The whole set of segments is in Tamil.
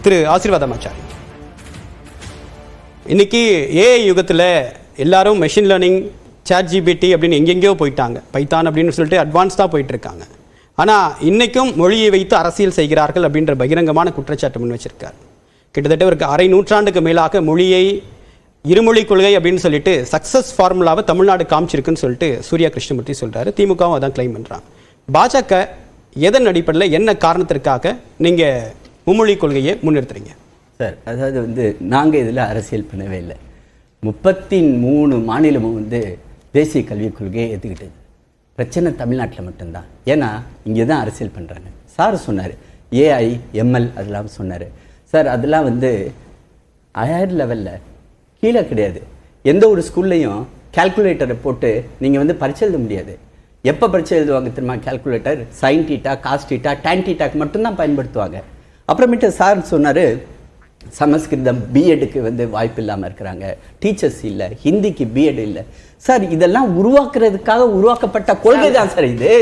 திரு ஆசீர்வாதம் ஆச்சாரி, இன்னைக்கு ஏஐ யுகத்தில் எல்லாரும் மெஷின் லேர்னிங், சாட் ஜிபிடி அப்படின்னு எங்கெங்கேயோ போயிட்டாங்க. பைத்தான் அப்படின்னு சொல்லிட்டு அட்வான்ஸ்டாக போயிட்டு இருக்காங்க. ஆனால் இன்னைக்கும் மொழியை வைத்து அரசியல் செய்கிறார்கள் அப்படின்ற பகிரங்கமான குற்றச்சாட்டு முன் வச்சிருக்கார். கிட்டத்தட்ட ஒரு அரை நூற்றாண்டுக்கு மேலாக மொழியை இருமொழி கொள்கை அப்படின்னு சொல்லிட்டு சக்ஸஸ் ஃபார்முலாவை தமிழ்நாடு காமிச்சிருக்குன்னு சொல்லிட்டு சூர்யா கிருஷ்ணமூர்த்தி சொல்கிறாரு. திமுகவும் அதான் கிளைம் பண்ணுறாங்க. பாஜக எதன் அடிப்படையில், என்ன காரணத்திற்காக நீங்கள் மும்மொழி கொள்கையை முன்னிறுத்துறீங்க சார்? அதாவது நாங்கள் இதில் அரசியல் பண்ணவே இல்லை. 33 மாநிலமும் தேசிய கல்விக் கொள்கையை ஏற்றுக்கிட்டது. பிரச்சனை தமிழ்நாட்டில் மட்டும்தான். ஏன்னா இங்கே தான் அரசியல் பண்ணுறாங்க. சார் சொன்னார் ஏஐ எம்எல் அதெல்லாம் சொன்னார். சார் அதெல்லாம் ஹையர் லெவலில் கீழே கிடையாது. எந்த ஒரு ஸ்கூல்லையும் கால்குலேட்டரை போட்டு நீங்கள் பரீட்சை எழுத முடியாது. எப்போ பரீட்சை எழுதுவாங்க தெரியுமா? Calculator sine theta, cos theta, tan டீட்டாக்கு மட்டும்தான் பயன்படுத்துவாங்க. அப்புறமேட்டு சார் சொன்னார் சமஸ்கிருதம் பிஎட்டுக்கு வாய்ப்பு இல்லாமல் இருக்கிறாங்க, டீச்சர்ஸ் இல்லை, ஹிந்திக்கு பிஎட் இல்லை. சார் இதெல்லாம் உருவாக்குறதுக்காக உருவாக்கப்பட்ட கொள்கை தான் சார் இது.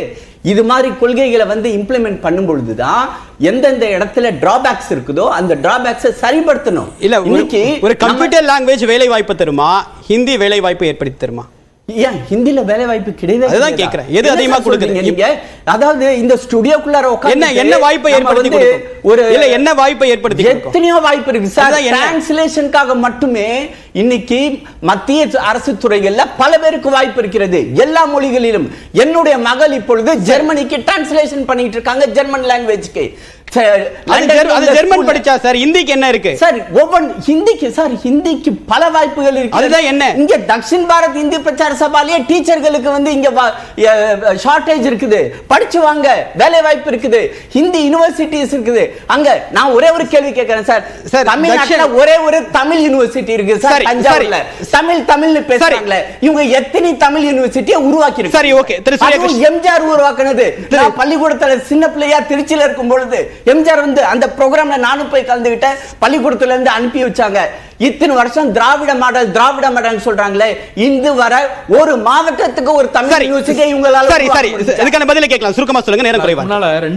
இது மாதிரி கொள்கைகளை இம்ப்ளிமெண்ட் பண்ணும் பொழுது தான் எந்தெந்த இடத்துல டிராபேக்ஸ் இருக்குதோ அந்த டிராபேக்ஸை சரிப்படுத்தணும். இல்லை, இன்னைக்கு ஒரு கம்ப்யூட்டர் லாங்குவேஜ் வேலை வாய்ப்பு தருமா, ஹிந்தி வேலை வாய்ப்பு ஏற்படுத்தி தருமா? ஏன் ஹிந்தில வேலை வாய்ப்பு கிடையாது? அதுதான் கேக்குறேன். எது அதிகமா கொடுக்குறீங்க நீங்க? அதாவது இந்த ஸ்டுடியோக்குள்ளார உட்கார்ந்து என்ன வாய்ப்பை ஏற்படுத்தி கொடுக்கும்? ஒரு இல்ல என்ன வாய்ப்பை ஏற்படுத்தி கொடுக்கும்? எத்தனையோ வாய்ப்பு இருக்கு சார். டிரான்ஸ்லேஷனுக்காக மட்டுமே இன்னைக்கு மத்திய அரசு துறைகள்ல பல பேருக்கு வாய்ப்பு இருக்கிறது, எல்லா மொழிகளிலும். என்னுடைய மகள் இப்பொழுது ஜெர்மனிக்கு டிரான்ஸ்லேஷன் பண்ணிட்டு இருக்காங்க, ஜெர்மன் லாங்குவேஜ்க்கு. ஜெர்மன் படிச்சா சார், ஹிந்திக்கு என்ன இருக்கு சார்? ஹிந்திக்கு சார், ஹிந்திக்கு பல வாய்ப்புகள் இருக்கு. அதுதான் என்ன, இங்க தக்ஷின் பாரத் இந்தி பிரச்சார சபாலயே டீச்சர்களுக்கு இங்க ஷார்டேஜ் இருக்குது, படிச்சு வாங்க, வேலை வாய்ப்பு இருக்குது, ஹிந்தி யூனிவர்சிட்டிஸ் இருக்குது. அங்க நான் ஒரே ஒரு கேள்வி கேட்கிறேன் சார். தமிழ்நாட்டுல ஒரே ஒரு தமிழ் யூனிவர்சிட்டி இருக்கு சார், தஞ்சாவூர்ல. தமிழ்னு பேசுறாங்களே, இவங்க எத்தனை தமிழ் யூனிவர்சிட்டியை உருவாக்கி இருக்கு? சரி, ஓகே. எம்ஜிஆர் உருவாக்குனது. பள்ளிக்கூடத்துல சின்ன பிள்ளையா திருச்சியில இருக்கும் பொழுது எம்ஜிஆர் அந்த ப்ரோக்ராம்ல நானும் போய் கலந்துகிட்டேன். பள்ளிக்கூடத்துல இருந்து அனுப்பி வச்சாங்க. இத்தனை வருஷம் திராவிட மாடல் சொல்றாங்களே, இந்த வர ஒரு மாவட்டத்துக்கு ஒரு தமிழ் யூனிவர்சிட்டி இவங்களால. சரி, இதுக்கான பதிலை கேட்கலாம். சுருக்கமா சொல்லுங்க, நேரம் குறைவா.